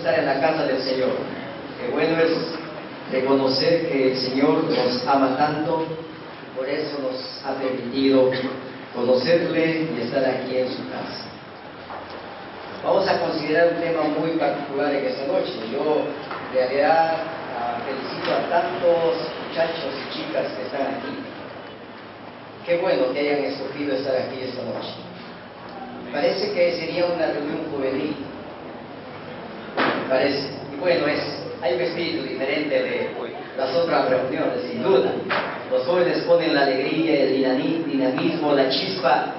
estar en la casa del Señor. Qué bueno es reconocer que el Señor nos ama tanto, por eso nos ha permitido conocerle y estar aquí en su casa. Vamos a considerar un tema muy particular en esta noche. Yo en realidad felicito a tantos muchachos y chicas que están aquí. Qué bueno que hayan escogido estar aquí esta noche. Parece que sería una reunión juvenil. Parece. Y bueno, hay un espíritu diferente de las otras reuniones, sin duda. Los jóvenes ponen la alegría, el dinamismo, la chispa,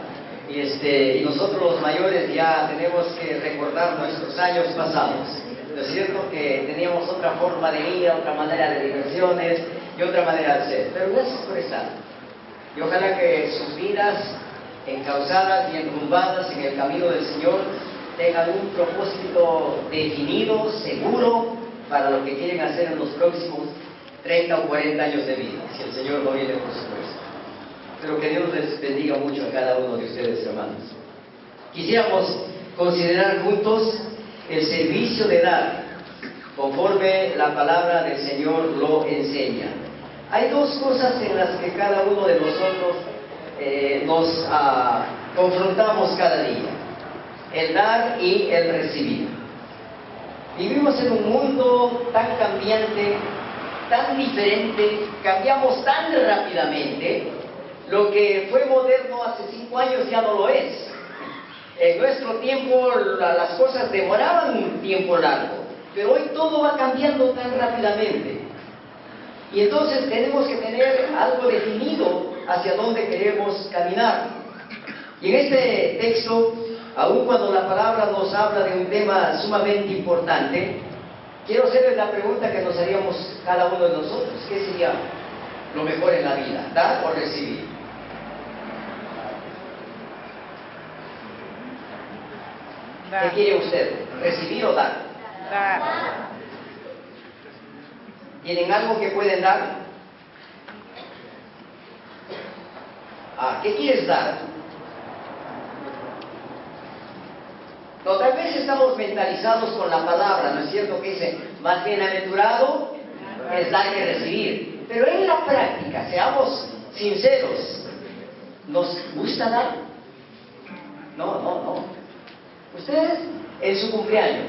y nosotros los mayores ya tenemos que recordar nuestros años pasados. ¿No es cierto? Que teníamos otra forma de vida, otra manera de diversiones y otra manera de ser. Pero gracias por estar. Y ojalá que sus vidas encauzadas y enrumbadas en el camino del Señor tengan un propósito definido, seguro, para lo que quieren hacer en los próximos 30 o 40 años de vida, si el Señor no viene, por supuesto. Pero que Dios les bendiga mucho a cada uno de ustedes, hermanos. Quisiéramos considerar juntos el servicio de dar, conforme la palabra del Señor lo enseña. Hay dos cosas en las que cada uno de nosotros nos confrontamos cada día: el dar y el recibir. Vivimos en un mundo tan cambiante, tan diferente, cambiamos tan rápidamente. Lo que fue moderno hace 5 años ya no lo es. En nuestro tiempo las cosas demoraban un tiempo largo, pero hoy todo va cambiando tan rápidamente. Y entonces tenemos que tener algo definido hacia dónde queremos caminar. Y en este texto, aun cuando la palabra nos habla de un tema sumamente importante, quiero hacerles la pregunta que nos haríamos cada uno de nosotros: ¿qué sería lo mejor en la vida, dar o recibir? ¿Qué quiere usted? ¿Recibir o dar? Dar. ¿Tienen algo que pueden dar? ¿Qué quieres dar? No, tal vez estamos mentalizados con la palabra, ¿no es cierto? Que dice, más bienaventurado es dar que recibir. Pero en la práctica, seamos sinceros, ¿nos gusta dar? No. Ustedes, en su cumpleaños,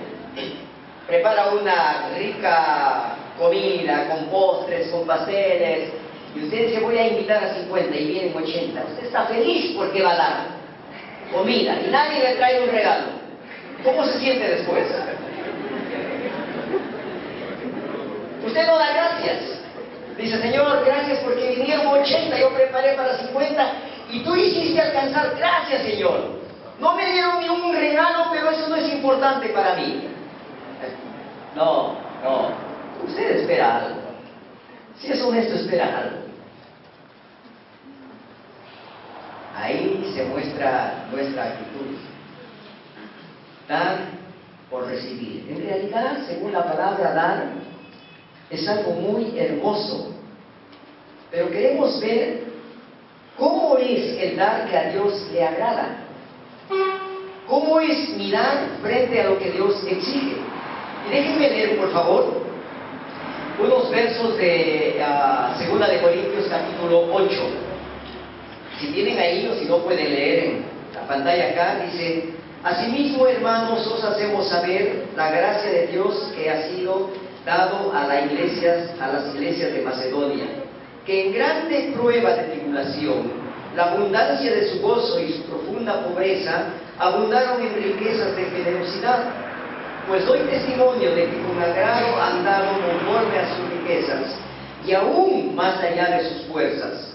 preparan una rica comida, con postres, con pasteles, y usted dice, voy a invitar a 50 y vienen 80. Usted está feliz porque va a dar comida y nadie le trae un regalo. ¿Cómo se siente después? Usted no da gracias. Dice, Señor, gracias porque vinieron 80, yo preparé para 50 y tú hiciste alcanzar. Gracias, Señor. No me dieron ni un regalo, pero eso no es importante para mí. No. Usted espera algo. Si es honesto, espera algo. Ahí se muestra nuestra actitud. Dar por recibir. En realidad, según la palabra dar, es algo muy hermoso. Pero queremos ver cómo es el dar que a Dios le agrada. ¿Cómo es mirar frente a lo que Dios exige? Y déjenme leer, por favor, unos versos de 2 de Corintios capítulo 8. Si tienen ahí o si no pueden leer en la pantalla acá, dice: asimismo, hermanos, os hacemos saber la gracia de Dios que ha sido dado a las iglesias de Macedonia, que en grande prueba de tribulación, la abundancia de su gozo y su profunda pobreza abundaron en riquezas de generosidad. Pues doy testimonio de que con agrado andaron conforme a sus riquezas, y aún más allá de sus fuerzas,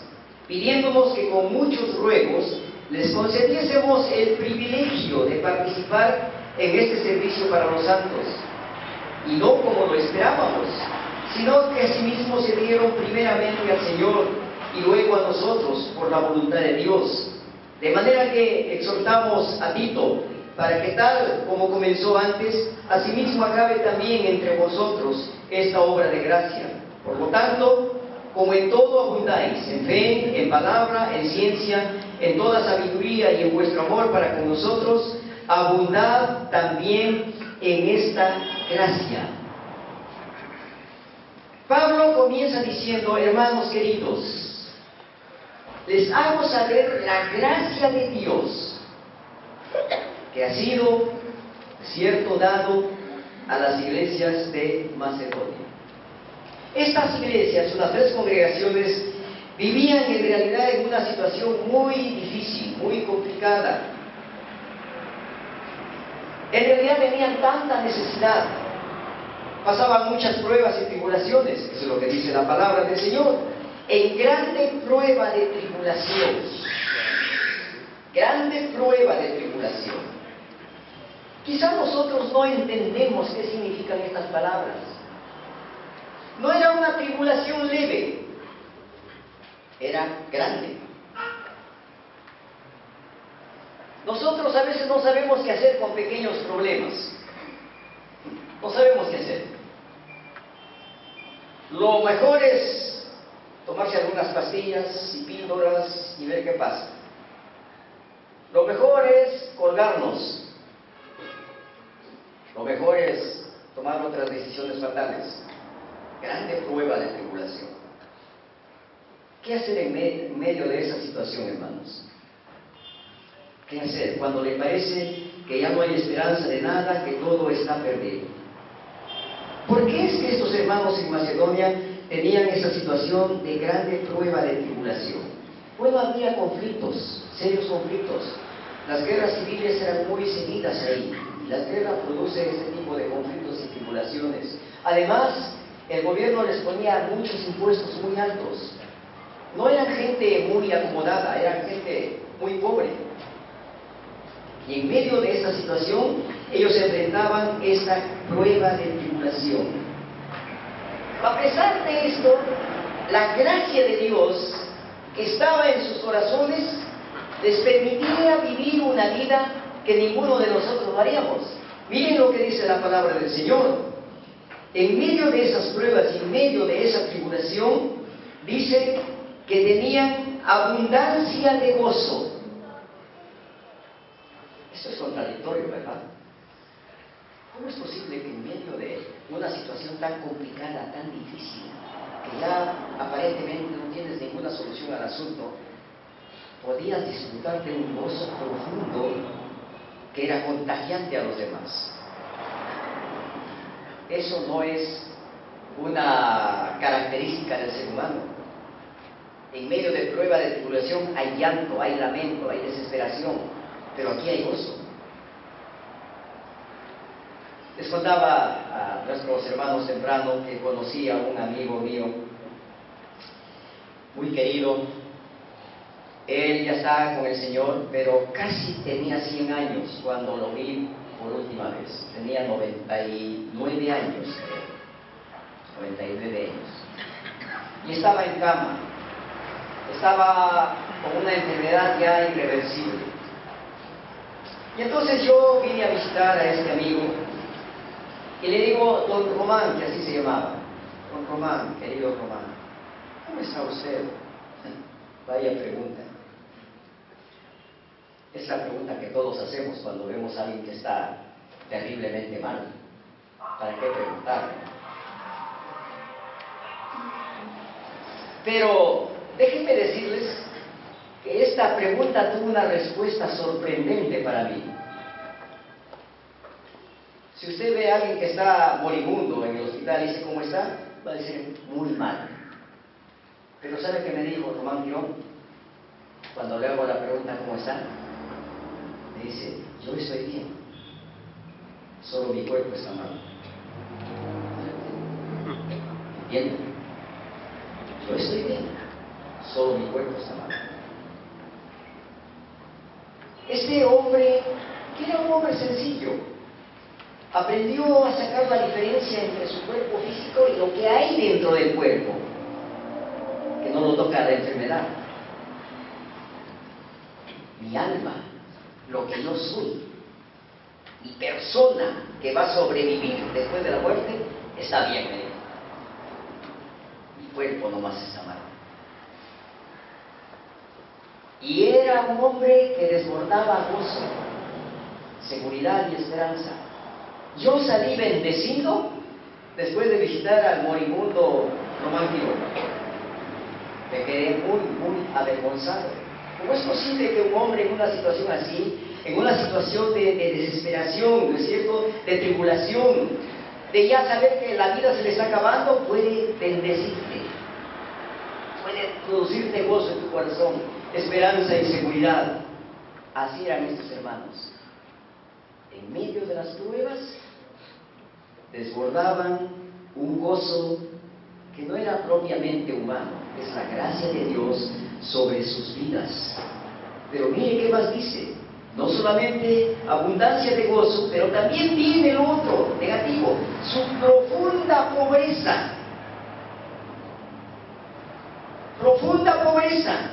pidiéndonos que con muchos ruegos les concediésemos el privilegio de participar en este servicio para los santos, y no como lo esperábamos, sino que asimismo se dieron primeramente al Señor y luego a nosotros por la voluntad de Dios. De manera que exhortamos a Tito, para que tal como comenzó antes, asimismo acabe también entre vosotros esta obra de gracia. Por lo tanto, como en todo abundáis, en fe, en palabra, en ciencia, en toda sabiduría y en vuestro amor para con nosotros, abundad también en esta gracia. Pablo comienza diciendo: hermanos queridos, les hago saber la gracia de Dios que ha sido, cierto, dado a las iglesias de Macedonia. Estas iglesias, unas 3 congregaciones, vivían en realidad en una situación muy difícil, muy complicada. En realidad tenían tanta necesidad, pasaban muchas pruebas y tribulaciones, eso es lo que dice la palabra del Señor, en grande prueba de tribulación, grande prueba de tribulación. Quizá nosotros no entendemos qué significan estas palabras. No era una tribulación leve, era grande. Nosotros a veces no sabemos qué hacer con pequeños problemas. No sabemos qué hacer. Lo mejor es tomarse algunas pastillas y píldoras y ver qué pasa. Lo mejor es colgarnos. Lo mejor es tomar otras decisiones fatales. Grande prueba de tribulación. ¿Qué hacer en medio de esa situación, hermanos? ¿Qué hacer cuando le parece que ya no hay esperanza de nada, que todo está perdido? ¿Por qué es que estos hermanos en Macedonia tenían esa situación de grande prueba de tribulación? Bueno, había conflictos, serios conflictos. Las guerras civiles eran muy seguidas ahí. La guerra produce este tipo de conflictos y tribulaciones. Además, el gobierno les ponía muchos impuestos muy altos. No eran gente muy acomodada, eran gente muy pobre. Y en medio de esta situación, ellos enfrentaban esta prueba de tribulación. A pesar de esto, la gracia de Dios que estaba en sus corazones les permitía vivir una vida que ninguno de nosotros haríamos. Miren lo que dice la palabra del Señor. En medio de esas pruebas y en medio de esa tribulación, dice que tenían abundancia de gozo. Esto es contradictorio, ¿verdad? ¿Cómo es posible que en medio de una situación tan complicada, tan difícil, que ya aparentemente no tienes ninguna solución al asunto, podías disfrutar de un gozo profundo que era contagiante a los demás? Eso no es una característica del ser humano. En medio de prueba de tribulación hay llanto, hay lamento, hay desesperación, pero aquí hay gozo. Les contaba a nuestros hermanos temprano que conocí a un amigo mío muy querido. Él ya estaba con el Señor, pero casi tenía 100 años cuando lo vi por última vez. Tenía 99 años, 99 años. Y estaba en cama. Estaba con una enfermedad ya irreversible. Y entonces yo vine a visitar a este amigo y le digo: don Román, que así se llamaba. Don Román, querido Román, ¿cómo está usted? Vaya pregunta. Es la pregunta que todos hacemos cuando vemos a alguien que está terriblemente mal. ¿Para qué preguntarle? Pero déjenme decirles que esta pregunta tuvo una respuesta sorprendente para mí. Si usted ve a alguien que está moribundo en el hospital y dice: ¿cómo está?, va a decir: muy mal. Pero ¿sabe qué me dijo Román Girón? Cuando le hago la pregunta: ¿cómo está?, me dice: yo estoy bien, solo mi cuerpo está mal. ¿Entienden? Yo estoy bien, solo mi cuerpo está mal. Este hombre, que era un hombre sencillo, aprendió a sacar la diferencia entre su cuerpo físico y lo que hay dentro del cuerpo, que no lo toca la enfermedad. Mi alma, lo que yo soy, mi persona que va a sobrevivir después de la muerte, está bien, me dijo. Mi cuerpo nomás está mal. Y era un hombre que desbordaba gozo, seguridad y esperanza. Yo salí bendecido después de visitar al moribundo romántico. Me quedé muy avergonzado. ¿Cómo es posible que un hombre en una situación así, en una situación de desesperación, ¿no es cierto?, de tribulación, de ya saber que la vida se le está acabando, puede bendecirte, puede producirte gozo en tu corazón, esperanza y seguridad? Así eran estos hermanos. En medio de las pruebas, desbordaban un gozo que no era propiamente humano, es la gracia de Dios sobre sus vidas. Pero mire qué más dice. No solamente abundancia de gozo, pero también viene el otro, negativo, su profunda pobreza. Profunda pobreza.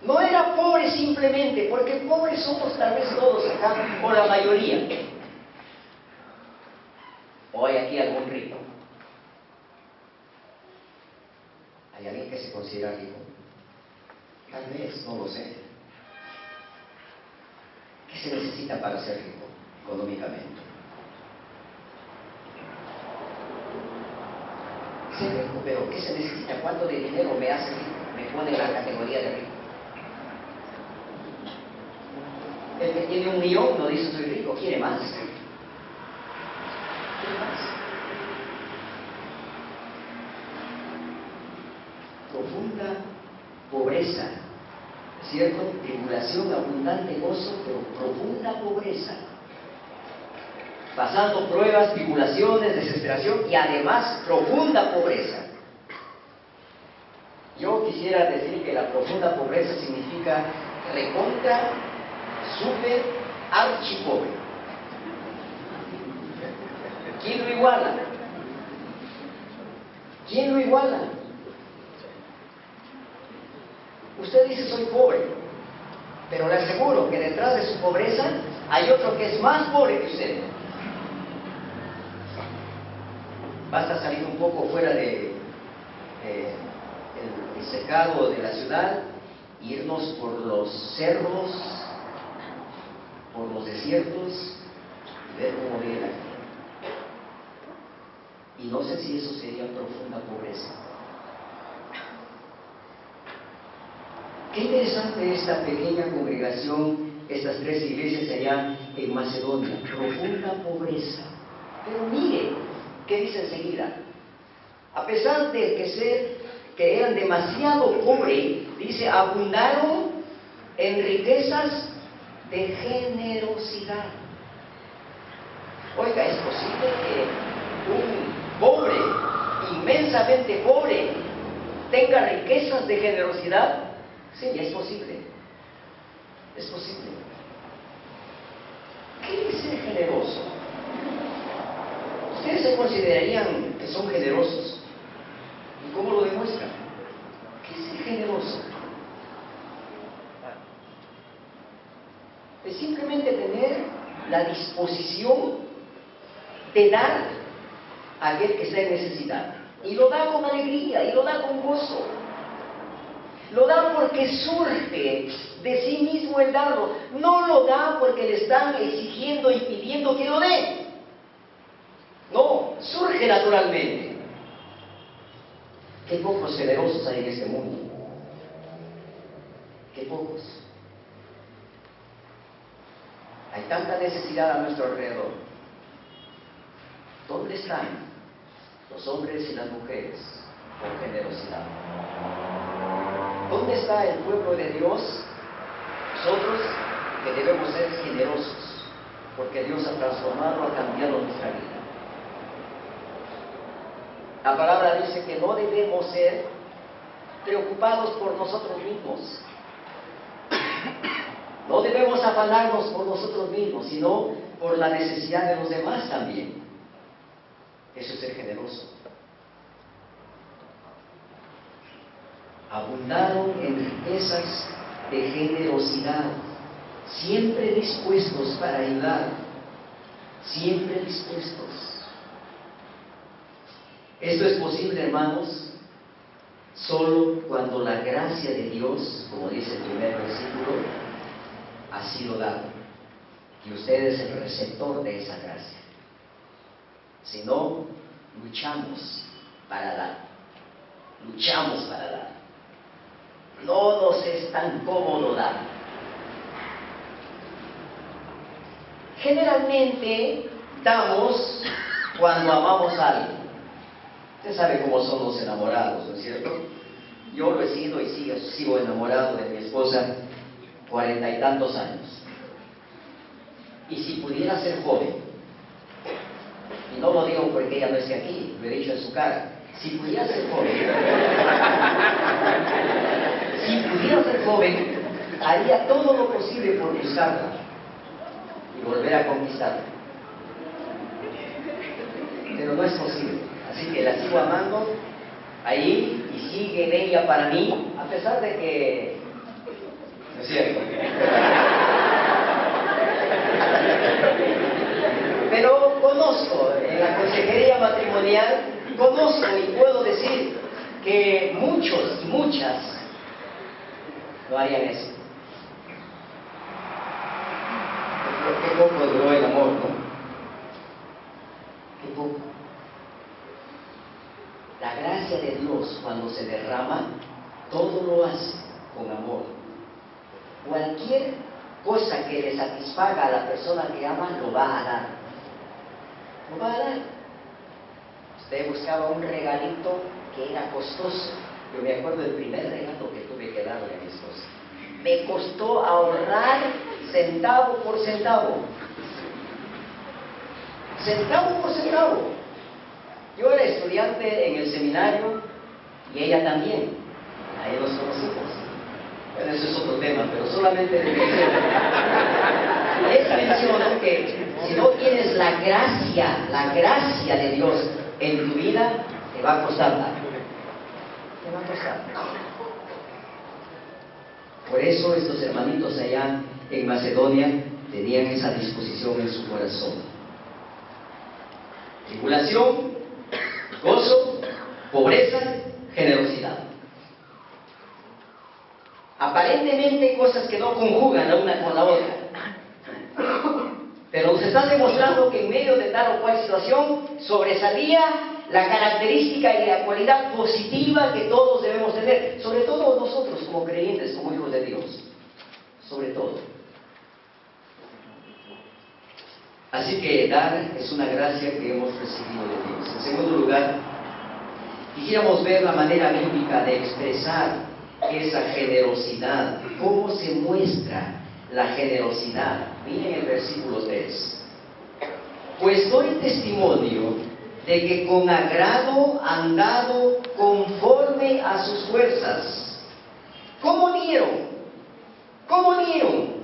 No era pobre simplemente, porque pobres somos tal vez todos acá, o la mayoría. ¿O hay aquí algún rico? ¿Hay alguien que se considera rico? Tal vez, no lo sé. ¿Qué se necesita para ser rico económicamente? Ser rico, pero ¿qué se necesita? ¿Cuánto de dinero me hace rico? Me pone en la categoría de rico. El que tiene 1 millón no dice soy rico, quiere más. Quiere más. Profunda pobreza, ¿cierto? Tribulación, abundante gozo, pero profunda pobreza. Pasando pruebas, tribulaciones, desesperación y además profunda pobreza. Yo quisiera decir que la profunda pobreza significa recontra, súper, archipobre. ¿Quién lo iguala? ¿Quién lo iguala? Usted dice soy pobre, pero le aseguro que detrás de su pobreza hay otro que es más pobre que usted. Basta salir un poco fuera de el cercado de la ciudad, irnos por los cerros, por los desiertos y ver cómo vive la gente. Y no sé si eso sería profunda pobreza. Qué interesante esta pequeña congregación, estas 3 iglesias allá en Macedonia. Profunda pobreza. Pero mire, ¿qué dice enseguida? A pesar de que eran demasiado pobres, dice, abundaron en riquezas de generosidad. Oiga, ¿es posible que un pobre, inmensamente pobre, tenga riquezas de generosidad? Sí, es posible. Es posible. ¿Qué es ser generoso? ¿Ustedes se considerarían que son generosos? ¿Y cómo lo demuestran? ¿Qué es ser generoso? Es simplemente tener la disposición de dar a aquel que está en necesidad. Y lo da con alegría, y lo da con gozo. Lo da porque surge de sí mismo el darlo. No lo da porque le están exigiendo y pidiendo que lo dé. No, surge naturalmente. Qué pocos generosos hay en este mundo. Qué pocos. Hay tanta necesidad a nuestro alrededor. ¿Dónde están los hombres y las mujeres con generosidad? ¿Dónde está el pueblo de Dios? Nosotros que debemos ser generosos, porque Dios ha transformado, ha cambiado nuestra vida. La palabra dice que no debemos ser preocupados por nosotros mismos. No debemos afanarnos por nosotros mismos, sino por la necesidad de los demás también. Eso es ser generoso. Abundaron en riquezas de generosidad, siempre dispuestos para ayudar, siempre dispuestos. Esto es posible, hermanos, solo cuando la gracia de Dios, como dice el primer versículo, ha sido dada. que usted es el receptor de esa gracia. Si no, luchamos para dar. Luchamos para dar. No nos es tan cómodo dar. Generalmente damos cuando amamos a alguien. Usted sabe cómo son los enamorados, ¿no es cierto? Yo lo he sido y sigo enamorado de mi esposa 40 y tantos años. Y si pudiera ser joven, y no lo digo porque ella no esté aquí, lo he dicho en su cara, si pudiera ser joven, haría todo lo posible por buscarla y volver a conquistarla. Pero no es posible, así que la sigo amando ahí y sigue en ella para mí, a pesar de que no es cierto. Pero conozco, en la consejería matrimonial, conozco y puedo decir que muchos y muchas no harían eso. Qué poco duró el amor, ¿no? Qué poco. La gracia de Dios, cuando se derrama, todo lo hace con amor. Cualquier cosa que le satisfaga a la persona que ama, lo va a dar. Lo va a dar. Usted buscaba un regalito que era costoso. Yo me acuerdo del primer regalo que tuve que darle a mi esposa. Me costó ahorrar centavo por centavo. Centavo por centavo. Yo era estudiante en el seminario y ella también. Ahí nos conocimos. Bueno, eso es otro tema, pero solamente les menciono que si no tienes la gracia de Dios en tu vida, te va a costar nada. Te va a costar. Por eso estos hermanitos allá en Macedonia tenían esa disposición en su corazón. Tribulación, gozo, pobreza, generosidad. Aparentemente cosas que no conjugan la una con la otra. Pero nos están demostrando que en medio de tal o cual situación sobresalía la característica y la cualidad positiva que todos debemos tener, sobre todo nosotros como creyentes, como hijos de Dios, sobre todo. Así que dar es una gracia que hemos recibido de Dios. En segundo lugar, quisiéramos ver la manera bíblica de expresar esa generosidad. ¿Cómo se muestra la generosidad? Miren el versículo 3. Pues doy testimonio de que con agrado han dado conforme a sus fuerzas. ¿Cómo dieron? ¿Cómo dieron?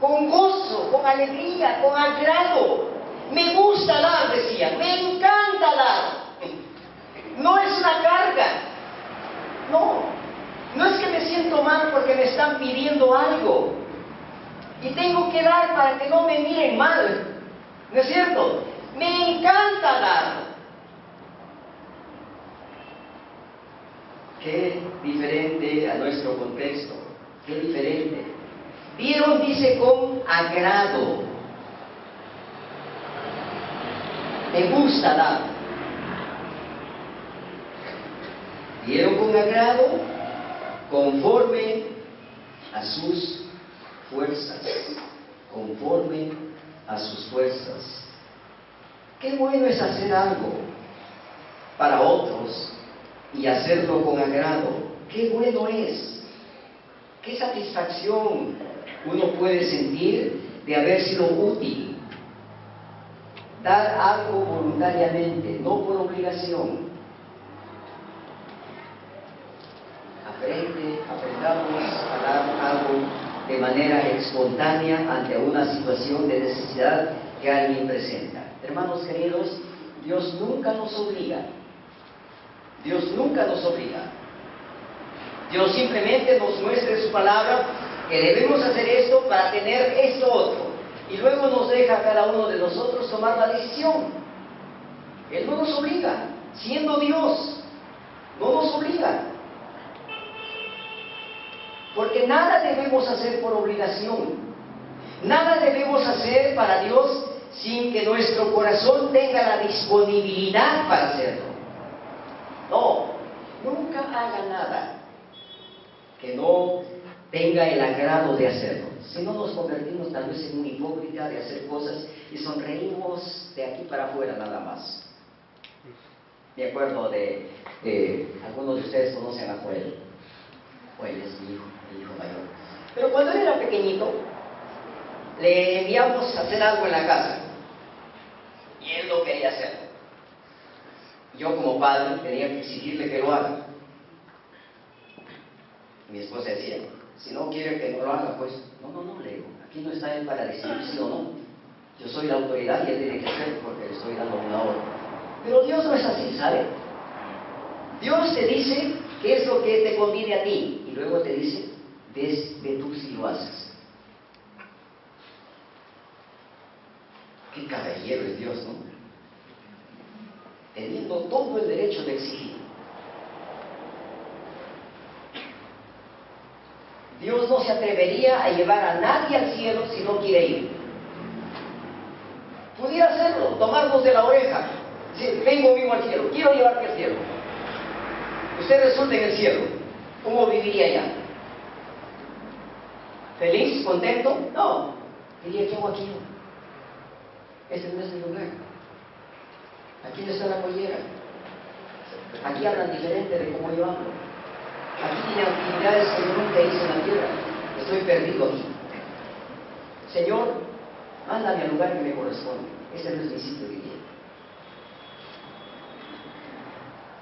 Con gozo, con alegría, con agrado. Me gusta dar, decía, me encanta dar. No es una carga. No es que me siento mal porque me están pidiendo algo y tengo que dar para que no me miren mal. ¿No es cierto? Me encanta dar. Qué diferente a nuestro contexto. Qué diferente. Dieron, dice, con agrado. Me gusta dar. Dieron con agrado, conforme a sus fuerzas. Conforme a sus fuerzas. Qué bueno es hacer algo para otros y hacerlo con agrado. Qué bueno es. Qué satisfacción uno puede sentir de haber sido útil. Dar algo voluntariamente, no por obligación. Aprendamos a dar algo de manera espontánea ante una situación de necesidad que alguien presenta. Hermanos queridos, Dios nunca nos obliga. Dios nunca nos obliga. Dios simplemente nos muestra en su palabra que debemos hacer esto para tener esto otro. Y luego nos deja a cada uno de nosotros tomar la decisión. Él no nos obliga, siendo Dios, no nos obliga. Porque nada debemos hacer por obligación. Nada debemos hacer para Dios sin que nuestro corazón tenga la disponibilidad para hacerlo. No, nunca haga nada que no tenga el agrado de hacerlo. Si no, nos convertimos tal vez en un hipócrita de hacer cosas y sonreímos de aquí para afuera nada más. Me acuerdo de algunos de ustedes conocen a Joel. Joel es mi hijo mayor. Pero cuando él era pequeñito, le enviamos a hacer algo en la casa y él no quería hacerlo. Yo como padre tenía que exigirle que lo haga. Mi esposa decía, si no quiere que no lo haga, pues no, le digo, aquí no está él para decidir sí o no. Yo soy la autoridad y él tiene que hacerlo porque le estoy dando una orden. Pero Dios no es así, ¿sabe? Dios te dice qué es lo que te conviene a ti y luego te dice, ve tú si lo haces. Qué caballero es Dios, ¿no? Teniendo todo el derecho de exigir. Dios no se atrevería a llevar a nadie al cielo si no quiere ir. Pudiera hacerlo, tomarnos de la oreja. Decir, ven conmigo al cielo, quiero llevarte al cielo. Usted resulta en el cielo, ¿cómo viviría allá? ¿Feliz? ¿Contento? No. Diría, ¿qué hago aquí? Este no es mi lugar. Aquí no está la pollera. Aquí hablan diferente de cómo yo hablo. Aquí tiene actividades que yo nunca hice en la tierra. Estoy perdido aquí. Señor, mándame al lugar que me corresponde. Ese no es mi sitio, diría.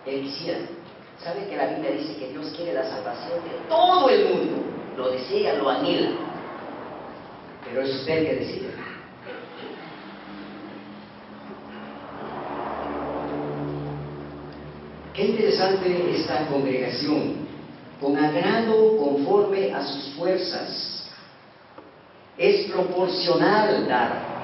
Él quisiera. ¿Sabe que la Biblia dice que Dios quiere la salvación de todo el mundo? Lo desea, lo anhela. Pero es usted el que decide. Qué interesante esta congregación. Con agrado conforme a sus fuerzas. Es proporcional dar.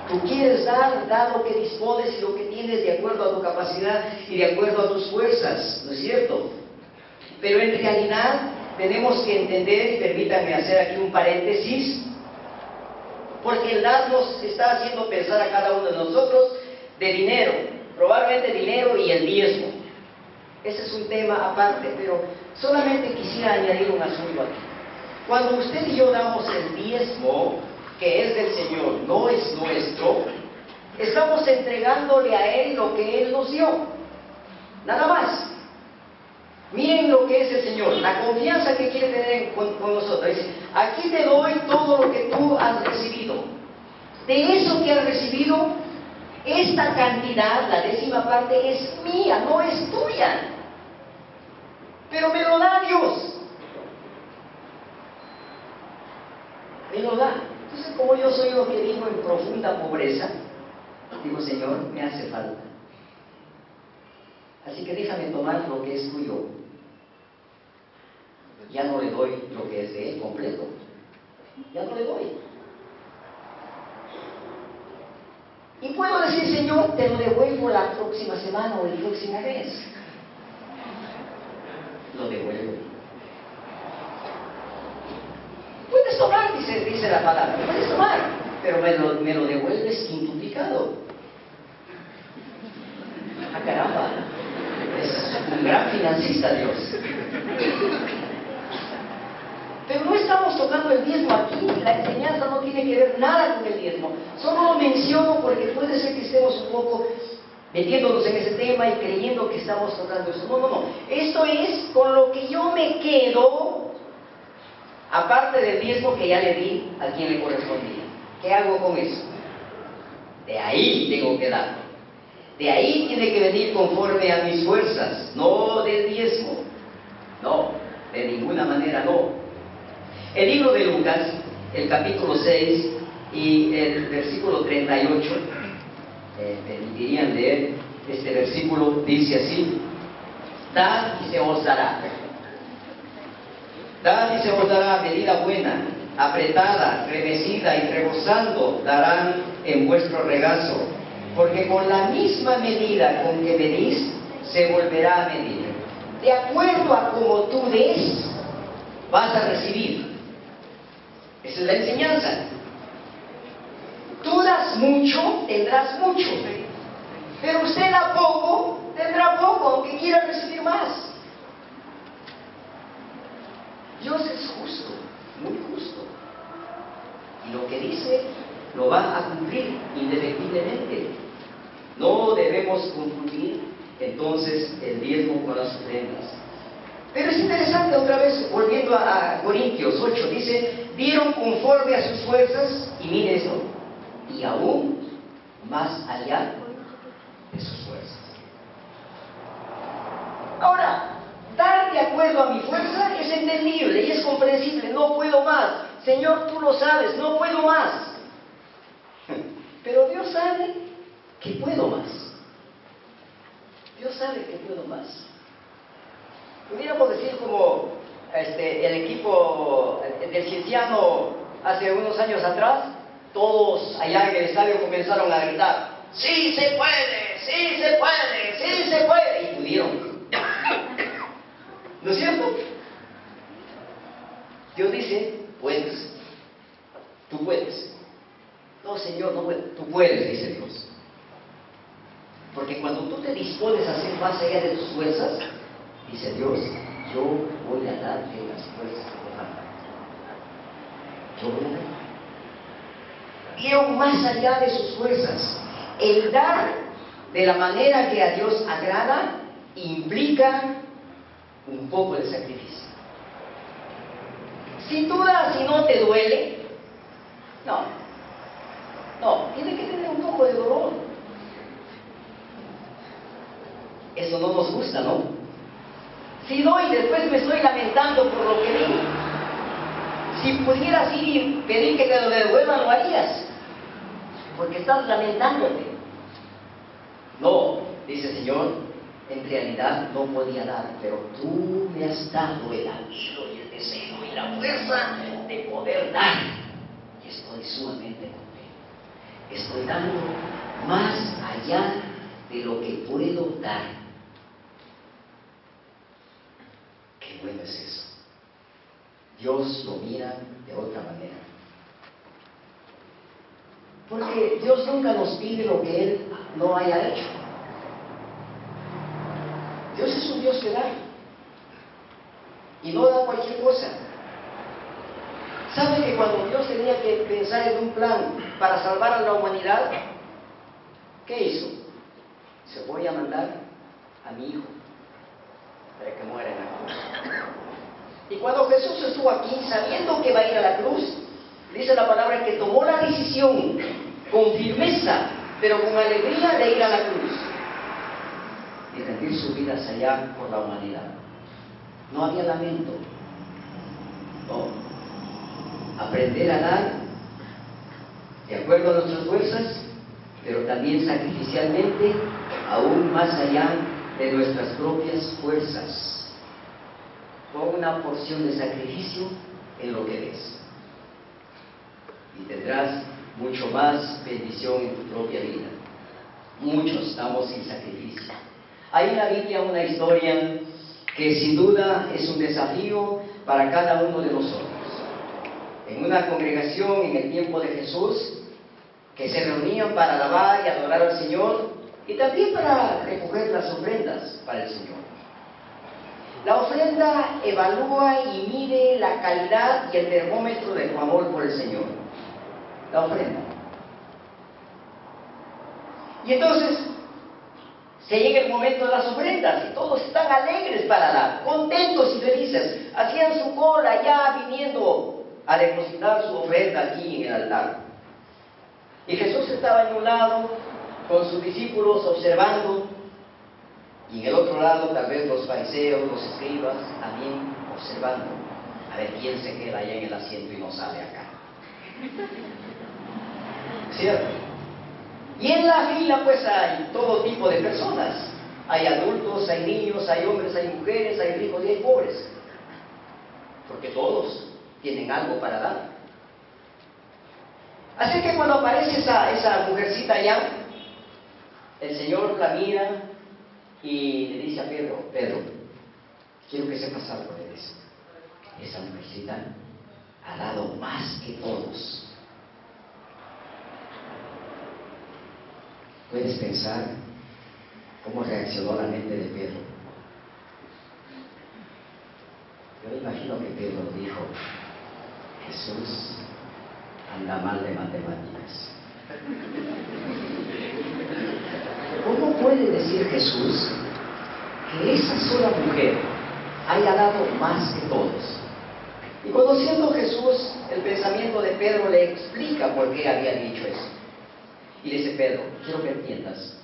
Tú quieres dar, da lo que dispones y lo que tienes de acuerdo a tu capacidad y de acuerdo a tus fuerzas, ¿no es cierto? Pero en realidad tenemos que entender, y permítanme hacer aquí un paréntesis, porque el dar nos está haciendo pensar a cada uno de nosotros de dinero, probablemente dinero y el diezmo. Ese es un tema aparte, pero solamente quisiera añadir un asunto aquí. Cuando usted y yo damos el diezmo, que es del Señor, no es nuestro, estamos entregándole a Él lo que Él nos dio. Nada más. Miren lo que es el Señor, la confianza que quiere tener con nosotros. Dice, aquí te doy todo lo que tú has recibido. De eso que has recibido, esta cantidad, la 10ª parte, es mía, no es tuya. Pero me lo da Dios. Me lo da. Entonces, como yo soy lo que digo en profunda pobreza, digo, Señor, me hace falta. Así que déjame tomar lo que es tuyo. Ya no le doy lo que es de Él completo. Ya no le doy. Y puedo decir, Señor, te lo devuelvo la próxima semana o el próximo mes. Lo devuelvo. Puedes tomar, dice la palabra, puedes tomar, pero me lo devuelves quintuplicado. ¡Ah, caramba! Es un gran financista Dios. Pero no estamos tocando el diezmo aquí, la enseñanza no tiene que ver nada con el diezmo. Solo lo menciono porque puede ser que estemos un poco metiéndonos en ese tema y creyendo que estamos tocando eso. No. Esto es con lo que yo me quedo, aparte del diezmo que ya le di a quien le correspondía. ¿Qué hago con eso? De ahí tengo que dar. De ahí tiene que venir conforme a mis fuerzas, no del diezmo. No, de ninguna manera no. El libro de Lucas, el capítulo 6 y el versículo 38, permitirían leer este versículo, dice así: dad y se os dará. Dad y se os dará, medida buena, apretada, remecida y rebosando darán en vuestro regazo, porque con la misma medida con que medís, se volverá a medir. De acuerdo a como tú des, vas a recibir. Esa es la enseñanza. Tú das mucho, tendrás mucho. Pero usted da poco, tendrá poco, aunque quiera recibir más. Dios es justo, muy justo. Y lo que dice, lo va a cumplir indefectiblemente. No debemos confundir entonces el diezmo con las ofrendas. Pero es interesante otra vez, volviendo a Corintios 8, dice, dieron conforme a sus fuerzas, y mire eso, y aún más allá de sus fuerzas. Ahora, dar de acuerdo a mi fuerza es entendible y es comprensible. No puedo más. Señor, tú lo sabes, no puedo más. Pero Dios sabe que puedo más. Dios sabe que puedo más. Pudiéramos decir como el equipo del Cienciano hace unos años atrás, todos allá en el estadio comenzaron a gritar, ¡sí se puede! ¡Sí se puede! ¡Sí se puede! Y pudieron. ¿No es cierto? Dios dice, puedes. Tú puedes. No, Señor, no puedo. Tú puedes, dice Dios. Porque cuando tú te dispones a hacer más allá de tus fuerzas, dice Dios, yo voy a darte las fuerzas que te faltan. Yo voy a dar. Y aún más allá de sus fuerzas, el dar de la manera que a Dios agrada implica un poco de sacrificio. Si tú das y no te duele, no, tiene que tener un poco de dolor. Eso no nos gusta, ¿no? Si doy y después me estoy lamentando por lo que di, si pudieras ir y pedir que te lo devuelvan, lo harías, porque estás lamentándote. No, dice el Señor, en realidad no podía dar, pero tú me has dado el anhelo y el deseo y la fuerza de poder dar. Y estoy sumamente contento. Estoy dando más allá de lo que puedo dar. Qué bueno es eso. Dios lo mira de otra manera. Porque Dios nunca nos pide lo que Él no haya hecho. Dios es un Dios que da. Y no da cualquier cosa. ¿Sabe que cuando Dios tenía que pensar en un plan para salvar a la humanidad, qué hizo? Se voy a mandar a mi hijo para que muera en la cruz. Y cuando Jesús estuvo aquí, sabiendo que va a ir a la cruz, dice la palabra que tomó la decisión con firmeza, pero con alegría, de ir a la cruz y rendir su vida hacia allá por la humanidad. No había lamento. No. Aprender a dar de acuerdo a nuestras fuerzas, pero también sacrificialmente, aún más allá de nuestras propias fuerzas. Pon una porción de sacrificio en lo que des y tendrás mucho más bendición en tu propia vida. Muchos estamos sin sacrificio. Hay en la Biblia una historia que sin duda es un desafío para cada uno de nosotros. En una congregación en el tiempo de Jesús, que se reunían para alabar y adorar al Señor y también para recoger las ofrendas para el Señor. La ofrenda evalúa y mide la calidad y el termómetro de tu amor por el Señor. La ofrenda. Y entonces se llega el momento de las ofrendas y todos están alegres para dar, contentos y felices. Hacían su cola ya viniendo a depositar su ofrenda aquí en el altar. Y Jesús estaba en un lado con sus discípulos observando, y en el otro lado tal vez los fariseos, los escribas también observando, a ver quién se queda allá en el asiento y no sale acá. ¿Cierto? Y en la fila pues hay todo tipo de personas. Hay adultos, hay niños, hay hombres, hay mujeres, hay ricos y hay pobres. Porque todos tienen algo para dar. Así que cuando aparece esa mujercita allá, el Señor la mira y le dice a Pedro, quiero que sepas algo de eso. Esa mujercita ha dado más que todos. ¿Puedes pensar cómo reaccionó la mente de Pedro? Yo me imagino que Pedro dijo: Jesús anda mal de matemáticas. ¿Cómo puede decir Jesús que esa sola mujer haya dado más que todos? Y conociendo Jesús el pensamiento de Pedro, le explica por qué había dicho eso. Y dice: Pedro, quiero que entiendas,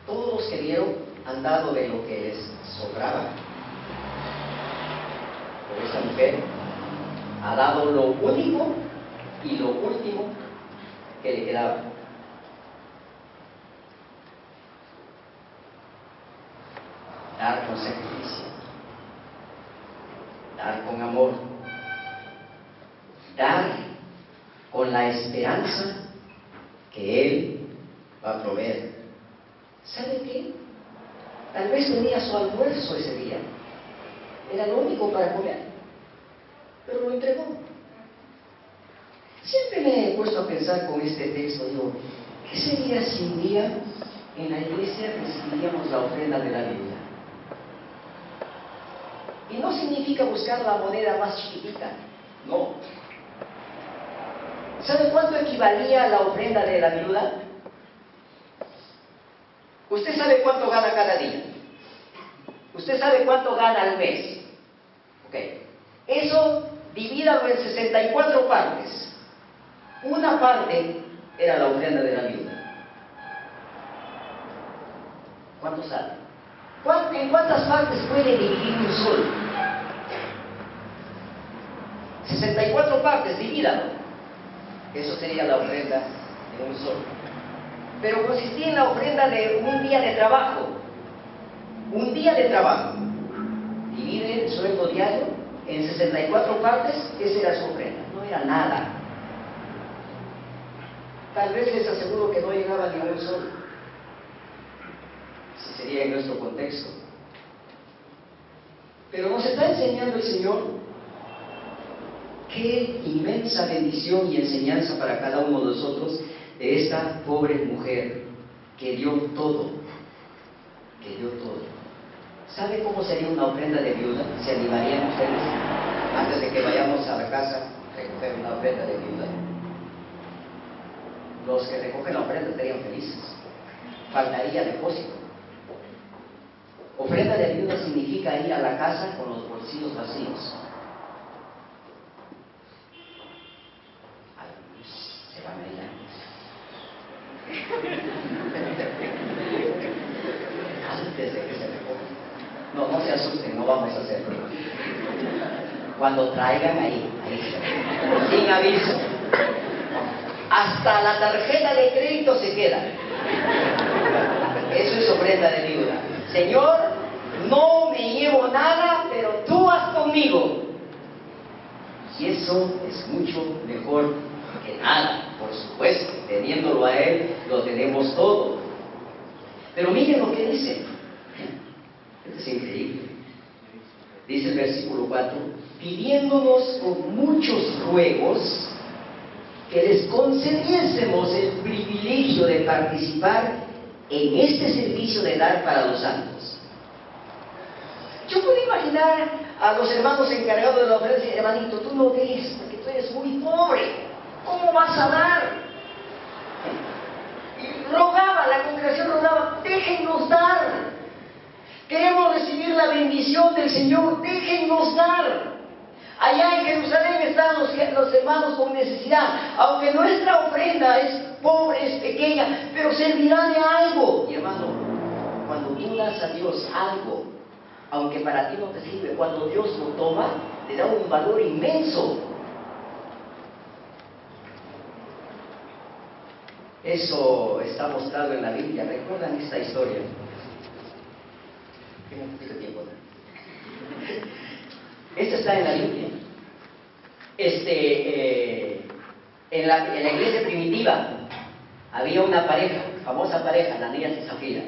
todos los que dieron han dado de lo que les sobraba, pero esa mujer ha dado lo único y lo último que le quedaba. Dar con sacrificio, dar con amor, dar con la esperanza que Él va a proveer. ¿Sabe qué? Tal vez tenía su almuerzo ese día, era lo único para comer, pero lo entregó. Siempre me he puesto a pensar con este texto, digo, ¿qué sería si un día en la iglesia recibiríamos la ofrenda de la viuda? Y no significa buscar la moneda más chiquitita, no. ¿Sabe cuánto equivalía a la ofrenda de la viuda? Usted sabe cuánto gana cada día. Usted sabe cuánto gana al mes. Ok. Eso divídalo en 64 partes. Una parte era la ofrenda de la viuda. ¿Cuánto sale? ¿En cuántas partes puede dividir un sol? 64 partes, divídalo. Eso sería la ofrenda de un sol. Pero consistía en la ofrenda de un día de trabajo. Un día de trabajo. Divide el sueldo diario en 64 partes, esa era su ofrenda. No era nada. Tal vez les aseguro que no llegaba ni a un sol. Si sería en nuestro contexto. Pero nos está enseñando el Señor qué inmensa bendición y enseñanza para cada uno de nosotros de esta pobre mujer que dio todo, ¿Sabe cómo sería una ofrenda de viuda? ¿Se animarían ustedes antes de que vayamos a la casa a recoger una ofrenda de viuda? Los que recogen la ofrenda estarían felices. Faltaría depósito. Ofrenda de viuda significa ir a la casa con los bolsillos vacíos. Se van a ir antes de que se recoja. No se asusten, no vamos a hacerlo. Cuando traigan ahí, sin aviso. Hasta la tarjeta de crédito se queda. Eso es ofrenda de viuda. Señor, no me llevo nada, pero tú vas conmigo. Y eso es mucho mejor que nada, por supuesto. Teniéndolo a Él, lo tenemos todo. Pero miren lo que dice. Es increíble. Dice el versículo 4: pidiéndonos con muchos ruegos que les concediésemos el privilegio de participar en este servicio de dar para los santos. Yo puedo imaginar a los hermanos encargados de la ofrenda y decir: hermanito, tú no ves, porque tú eres muy pobre, ¿cómo vas a dar? Y rogaba, la congregación rogaba: déjennos dar. Queremos recibir la bendición del Señor, déjennos dar. Allá en Jerusalén están los hermanos con necesidad. Aunque nuestra ofrenda es pobre, es pequeña, pero servirá de algo. Y hermano, cuando tú das a Dios algo, aunque para ti no te sirve, cuando Dios lo toma, le da un valor inmenso. Eso está mostrado en la Biblia. ¿Recuerdan esta historia? Tengo un poquito de tiempo, ¿no? Esta está en la Biblia. En la iglesia primitiva había una pareja, famosa pareja, Ananías y Zafira.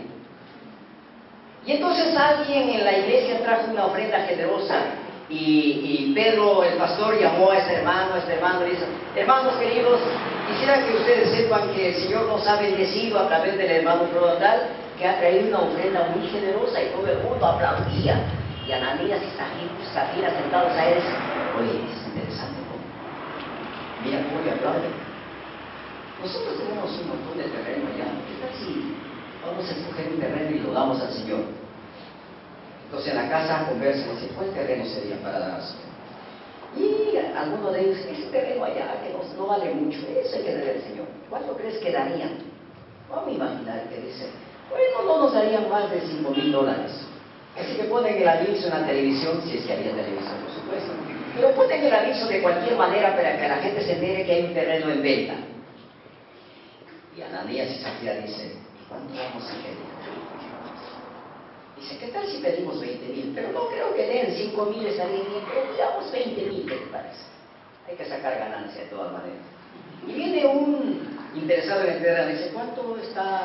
Y entonces alguien en la iglesia trajo una ofrenda generosa y Pedro, el pastor, llamó a este hermano y dice: hermanos queridos, quisiera que ustedes sepan que el Señor nos ha bendecido a través del hermano Frodal, que ha traído una ofrenda muy generosa, y todo el mundo aplaudía. Y Ananías y Zafira sentados a él, oye, es interesante, ¿no? Mira cómo le aplauden. Nosotros tenemos un montón de terreno allá. ¿Qué tal si vamos a escoger un terreno y lo damos al Señor? Entonces en la casa conversan y dicen: ¿cuál terreno sería para dar al Señor? Y alguno de ellos: ese terreno allá que no vale mucho, eso hay que darle al Señor. ¿Cuánto crees que darían? Vamos a imaginar que dicen: bueno, no nos darían más de $5,000. Así que ponen el aviso en la televisión, si es que había televisión, por supuesto, pero ponen el aviso de cualquier manera para que la gente se entere que hay un terreno en venta. Y Ananías y Zafira dicen: ¿y cuánto vamos a pedir? Dice: ¿qué tal si pedimos 20,000? Pero no creo que den 5,000, estaría bien, pero digamos 20,000, ¿qué te parece? Hay que sacar ganancia de todas maneras. Y viene un interesado en el terreno y dice: ¿cuánto está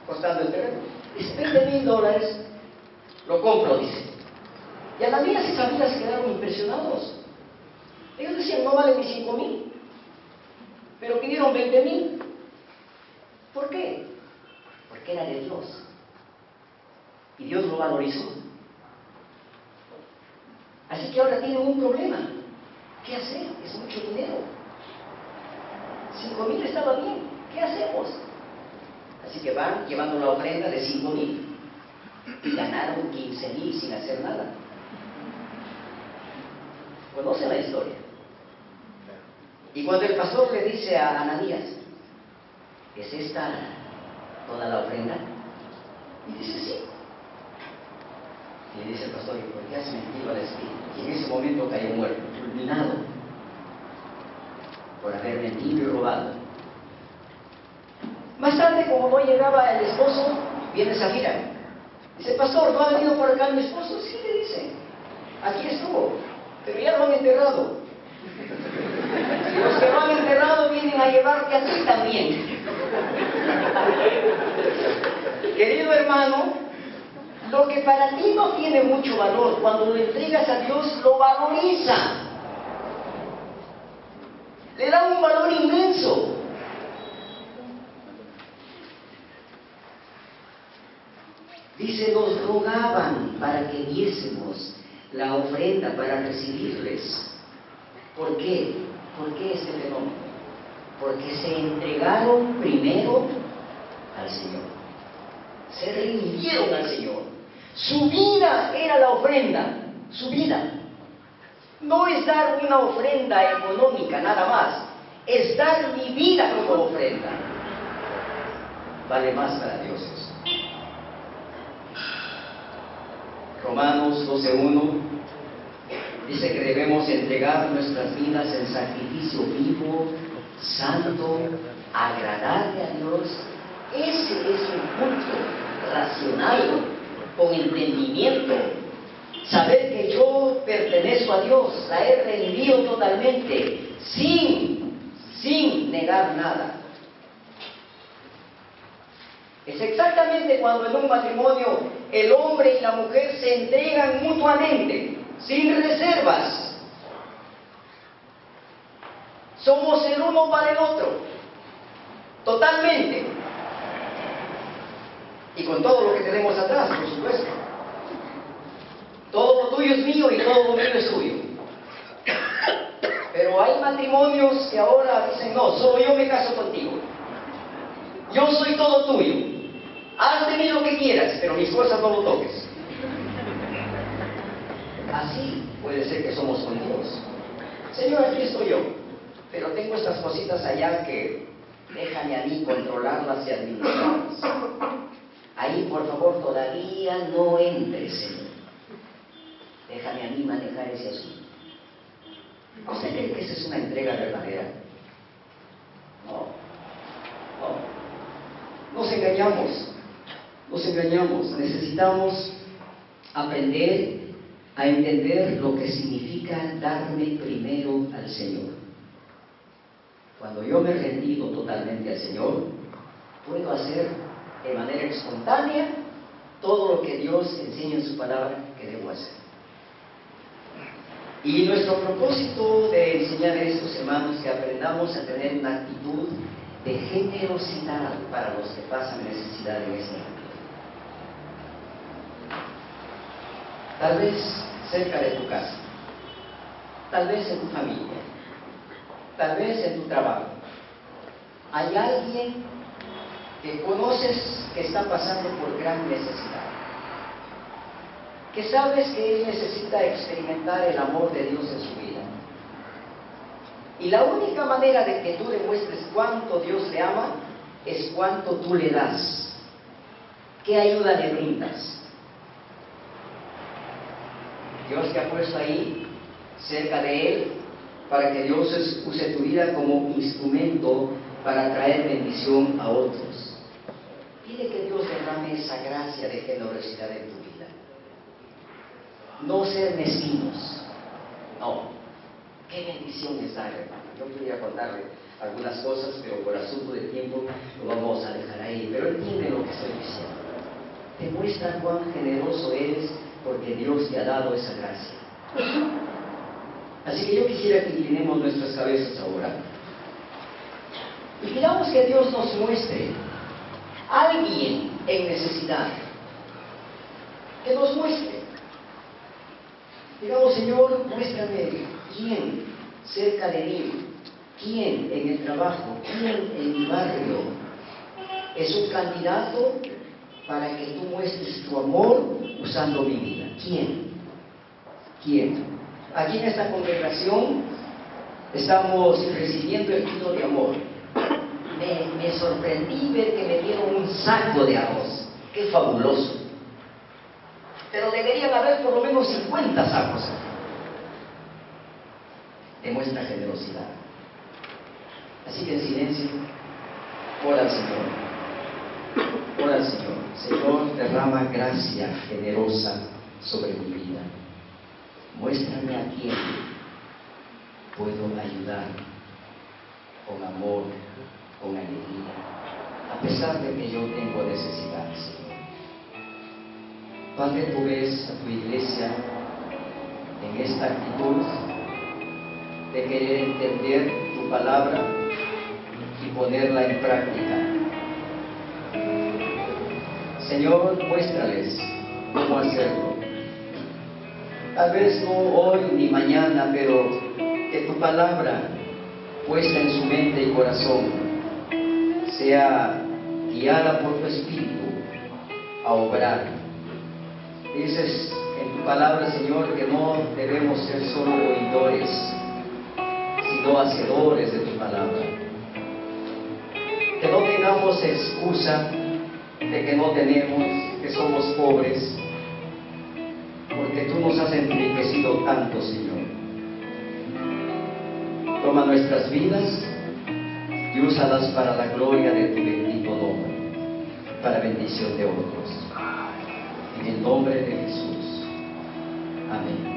costando el terreno? Dice: $20,000. Lo compro, dice. Y Ananías y Zafira se quedaron impresionados. Ellos decían: no vale ni 5,000, pero pidieron 20,000. ¿Por qué? Porque era de Dios. Y Dios lo valorizó. Así que ahora tienen un problema. ¿Qué hacer? Es mucho dinero. 5,000 estaba bien. ¿Qué hacemos? Así que van llevando la ofrenda de 5,000 y ganaron 15,000 sin hacer nada. ¿Conocen la historia? Y cuando el pastor le dice a Ananías: ¿es esta toda la ofrenda? Y dice: sí. Y le dice el pastor: ¿y por qué has mentido al Espíritu? Y en ese momento cayó muerto, fulminado, por haber mentido y robado. Más tarde, como no llegaba el esposo, viene Zafira. Dice: pastor, ¿no ha venido por acá mi esposo? Sí, le dice: aquí estuvo, pero ya lo han enterrado. Y los que lo han enterrado vienen a llevarte a ti también. Querido hermano, lo que para ti no tiene mucho valor, cuando lo entregas a Dios, lo valoriza. Le da un valor inmenso. Dice: nos rogaban para que diésemos la ofrenda para recibirles. ¿Por qué? ¿Por qué este fenómeno? Porque se entregaron primero al Señor. Se rindieron al Señor. Su vida era la ofrenda. Su vida. No es dar una ofrenda económica nada más. Es dar mi vida como ofrenda. Vale más para Dios eso. Romanos 12:1 dice que debemos entregar nuestras vidas en sacrificio vivo, santo, agradable a Dios. Ese es un culto racional, con entendimiento. Saber que yo pertenezco a Dios, la he rendido totalmente, sin negar nada. Es exactamente cuando en un matrimonio el hombre y la mujer se entregan mutuamente, sin reservas. Somos el uno para el otro, totalmente. Y con todo lo que tenemos atrás, por supuesto. Todo lo tuyo es mío y todo lo mío es tuyo. Pero hay matrimonios que ahora dicen: no, solo yo me caso contigo. Yo soy todo tuyo. Haz de mí lo que quieras, pero mis cosas no lo toques. Así puede ser que somos con Dios. Señor, aquí estoy yo, pero tengo estas cositas allá que déjame a mí controlarlas y administrarlas. Ahí, por favor, todavía no entres, Señor. Déjame a mí manejar ese asunto. ¿Usted cree que esa es una entrega verdadera? No. Nos engañamos. Necesitamos aprender a entender lo que significa darme primero al Señor. Cuando yo me he rendido totalmente al Señor, puedo hacer de manera espontánea todo lo que Dios enseña en su palabra que debo hacer. Y nuestro propósito de enseñar esto, hermanos, que aprendamos a tener una actitud de generosidad para los que pasan necesidad en este ámbito. Tal vez cerca de tu casa, tal vez en tu familia, tal vez en tu trabajo. Hay alguien que conoces que está pasando por gran necesidad, que sabes que él necesita experimentar el amor de Dios en su vida. Y la única manera de que tú demuestres cuánto Dios le ama es cuánto tú le das. ¿Qué ayuda le brindas? Dios te ha puesto ahí, cerca de Él, para que Dios use tu vida como instrumento para traer bendición a otros. Pide que Dios derrame esa gracia de generosidad en tu vida. No ser mezquinos. No. Qué bendición es dar, hermano. Yo quería contarle algunas cosas, pero por asunto de tiempo lo vamos a dejar ahí. Pero entiende lo que estoy diciendo. Demuestra cuán generoso eres porque Dios te ha dado esa gracia. Así que yo quisiera que inclinemos nuestras cabezas ahora y pidamos que Dios nos muestre a alguien en necesidad. Que nos muestre. Digamos, Señor, muéstrame quién cerca de mí, quién en el trabajo, quién en mi barrio es un candidato para que tú muestres tu amor usando mi vida. ¿Quién? ¿Quién? Aquí en esta congregación estamos recibiendo el kilo de amor. Me sorprendí ver que me dieron un saco de arroz. ¡Qué fabuloso! Pero deberían haber por lo menos 50 sacos. Demuestra generosidad. Así que en silencio, ora al Señor. Ora al Señor. Señor, derrama gracia generosa sobre mi vida. Muéstrame a quién puedo ayudar con amor, con alegría, a pesar de que yo tengo necesidad, Señor. Padre, tú ves a tu iglesia en esta actitud de querer entender tu palabra y ponerla en práctica. Señor, muéstrales cómo hacerlo. Tal vez no hoy ni mañana, pero que tu palabra puesta en su mente y corazón sea guiada por tu Espíritu a obrar. Dices en tu palabra, Señor, que no debemos ser solo oidores, sino hacedores de tu palabra. Que no tengamos excusa de que no tenemos, que somos pobres, porque tú nos has enriquecido tanto, Señor. Toma nuestras vidas y úsalas para la gloria de tu bendito nombre, para bendición de otros. En el nombre de Jesús. Amén.